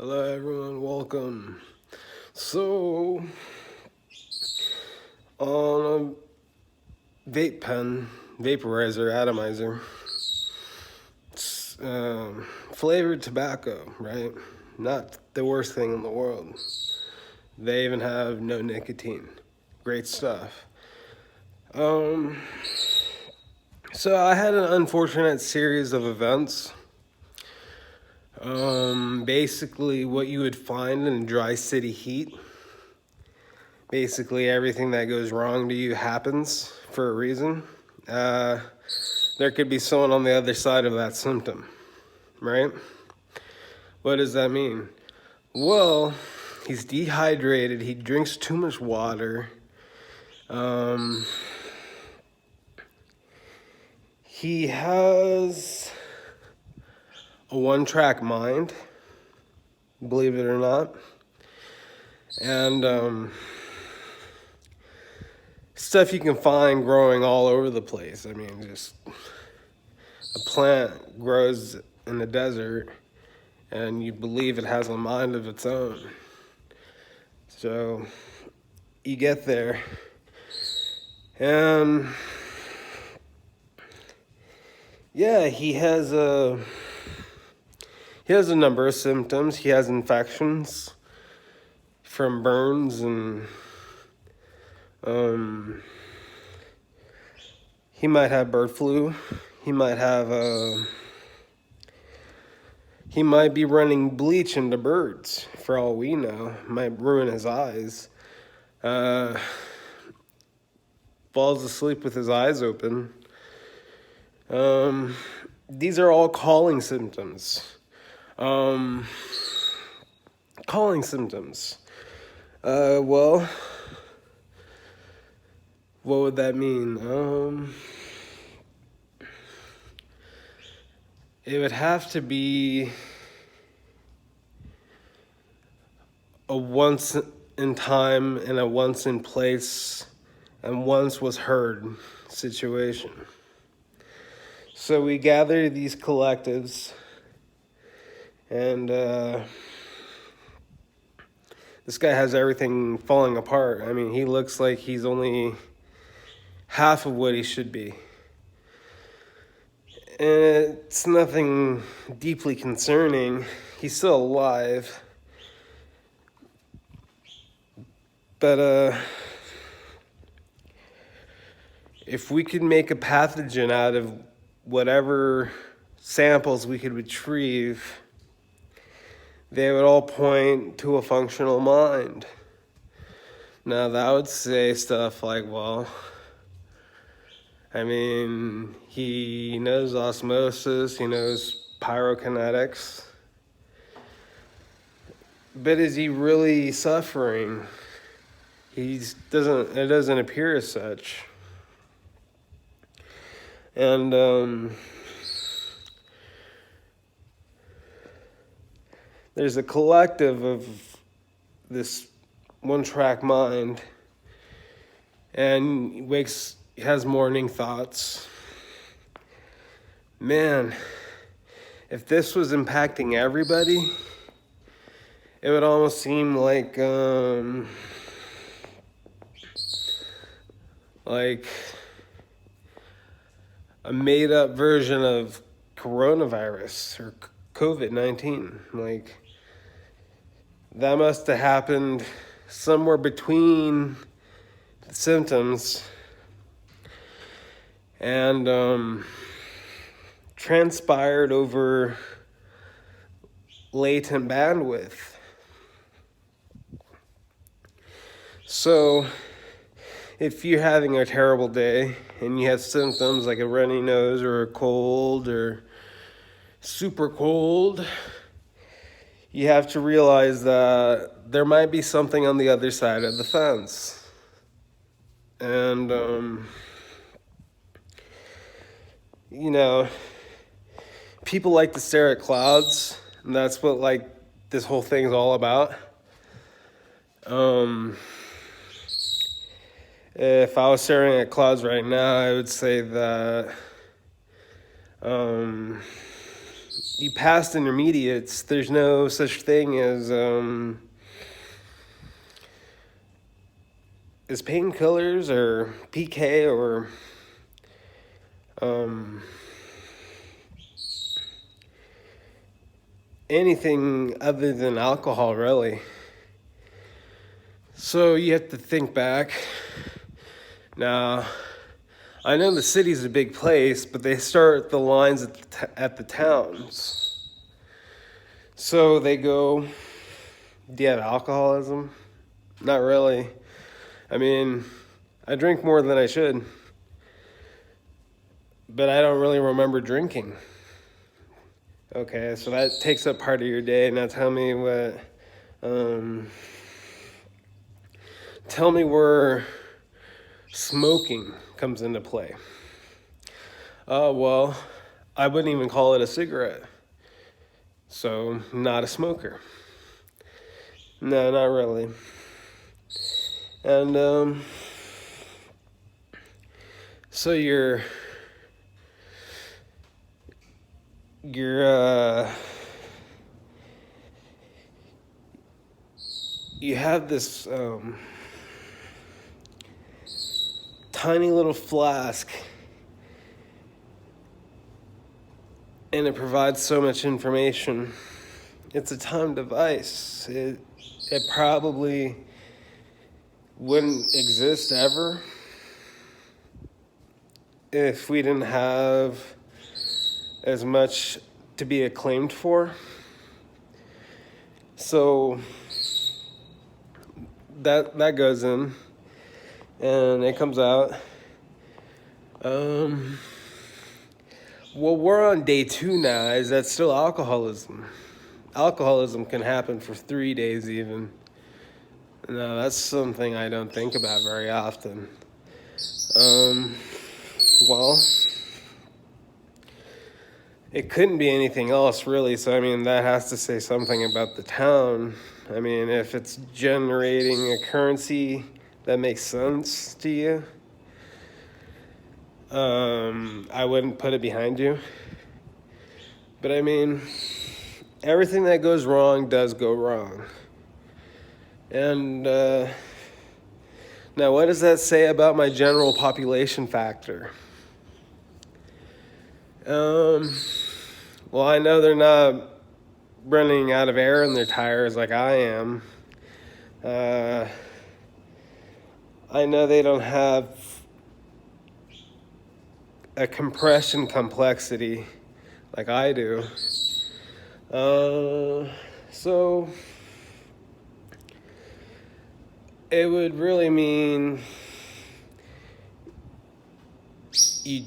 Hello everyone, welcome. So, on a vape pen, vaporizer, atomizer, it's, flavored tobacco, right? Not the worst thing in the world. They even have no nicotine. Great stuff. Um, so I had an unfortunate series of events. Basically what you would find in dry city heat. Basically, everything that goes wrong to you happens for a reason. There could be someone on the other side of that symptom, right? What does that mean? Well, he's dehydrated, he drinks too much water, he has a one-track mind, believe it or not, and stuff you can find growing all over the place. I mean, just a plant grows in the desert and you believe it has a mind of its own. So you get there and yeah, he has a number of symptoms. He has infections from burns and he might have bird flu. He might be running bleach into birds, for all we know. Might ruin his eyes. Falls asleep with his eyes open. These are all calling symptoms. Calling symptoms. Well, what would that mean? It would have to be a once in time and a once in place and once was heard situation. So we gather these collectives and this guy has everything falling apart. I mean, he looks like he's only half of what he should be. And it's nothing deeply concerning. He's still alive. But if we could make a pathogen out of whatever samples we could retrieve, they would all point to a functional mind. Now that would say stuff like, well, I mean, he knows osmosis, he knows pyrokinetics, but is he really suffering? It doesn't appear as such. And there's a collective of this one-track mind, and has morning thoughts. Man, if this was impacting everybody, it would almost seem like a made-up version of coronavirus or COVID-19. Like, that must have happened somewhere between the symptoms and transpired over latent bandwidth. So if you're having a terrible day and you have symptoms like a runny nose or a cold or super cold, you have to realize that there might be something on the other side of the fence. And people like to stare at clouds, and that's what this whole thing is all about. If I was staring at clouds right now, I would say that you passed intermediates, there's no such thing as painkillers or PK or anything other than alcohol, really. So you have to think back. Now, I know the city's a big place, but they start the lines at the towns. So they go, do you have alcoholism? Not really. I mean, I drink more than I should, but I don't really remember drinking. Okay, so that takes up part of your day. Now tell me where smoking comes into play. Well, I wouldn't even call it a cigarette. So, not a smoker. No, not really. And, so you have this, tiny little flask, and it provides so much information. It's a time device. It probably wouldn't exist ever if we didn't have as much to be acclaimed for. So that goes in, and it comes out. Well, we're on day 2 now. Is that still alcoholism? Alcoholism can happen for 3 days even. No, that's something I don't think about very often. Well, it couldn't be anything else, really. So, I mean, that has to say something about the town. I mean, if it's generating a currency that makes sense to you, I wouldn't put it behind you. But I mean, everything that goes wrong does go wrong. And now, what does that say about my general population factor? Well, I know they're not running out of air in their tires like I am. I know they don't have a compression complexity like I do. So it would really mean you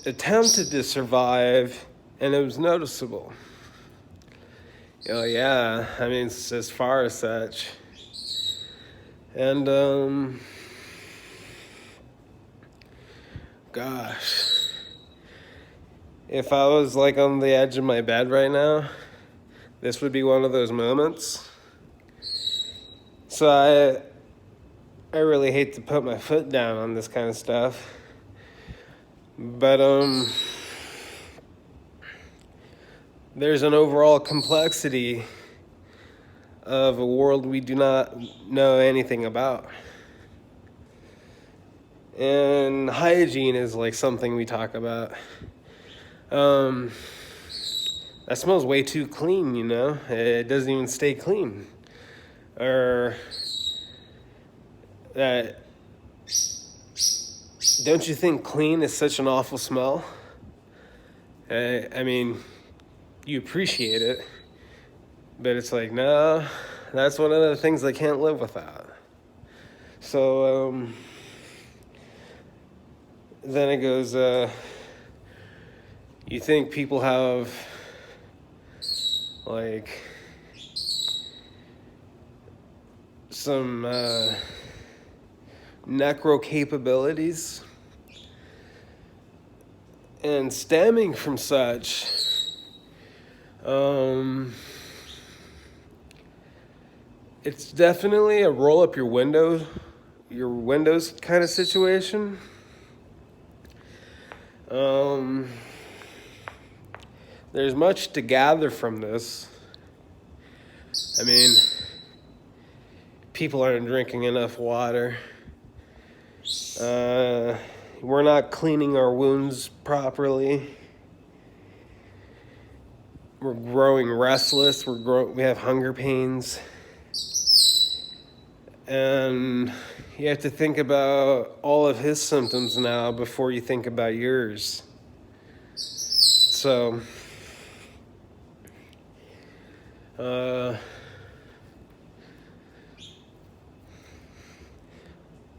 attempted to survive and it was noticeable. Oh yeah, I mean, it's as far as such. And gosh, if I was like on the edge of my bed right now, this would be one of those moments. So I really hate to put my foot down on this kind of stuff. But there's an overall complexity of a world we do not know anything about. And hygiene is like something we talk about. That smells way too clean, you know? It doesn't even stay clean. Or that, don't you think clean is such an awful smell? I mean, you appreciate it, but it's like, no, that's one of the things I can't live without. So, then it goes, you think people have, like, some necro capabilities? And stemming from such, it's definitely a roll up your windows kind of situation. there's much to gather from this. I mean, people aren't drinking enough water. We're not cleaning our wounds properly. We're growing restless. We have hunger pains. And you have to think about all of his symptoms now before you think about yours. So,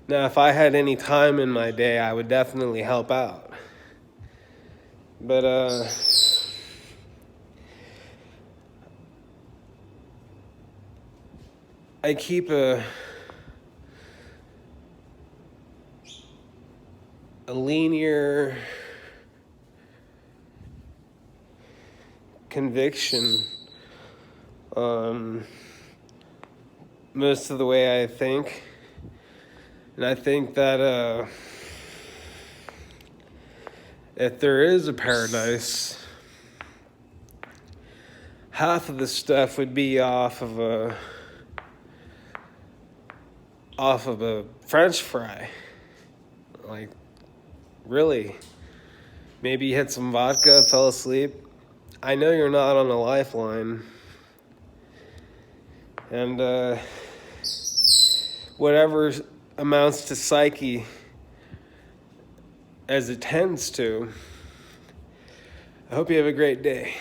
now if I had any time in my day, I would definitely help out. But, I keep a linear conviction on most of the way I think. And I think that if there is a paradise, half of the stuff would be off of a French fry. Like, really. Maybe you hit some vodka, fell asleep. I know you're not on a lifeline. And whatever amounts to psyche as it tends to, I hope you have a great day.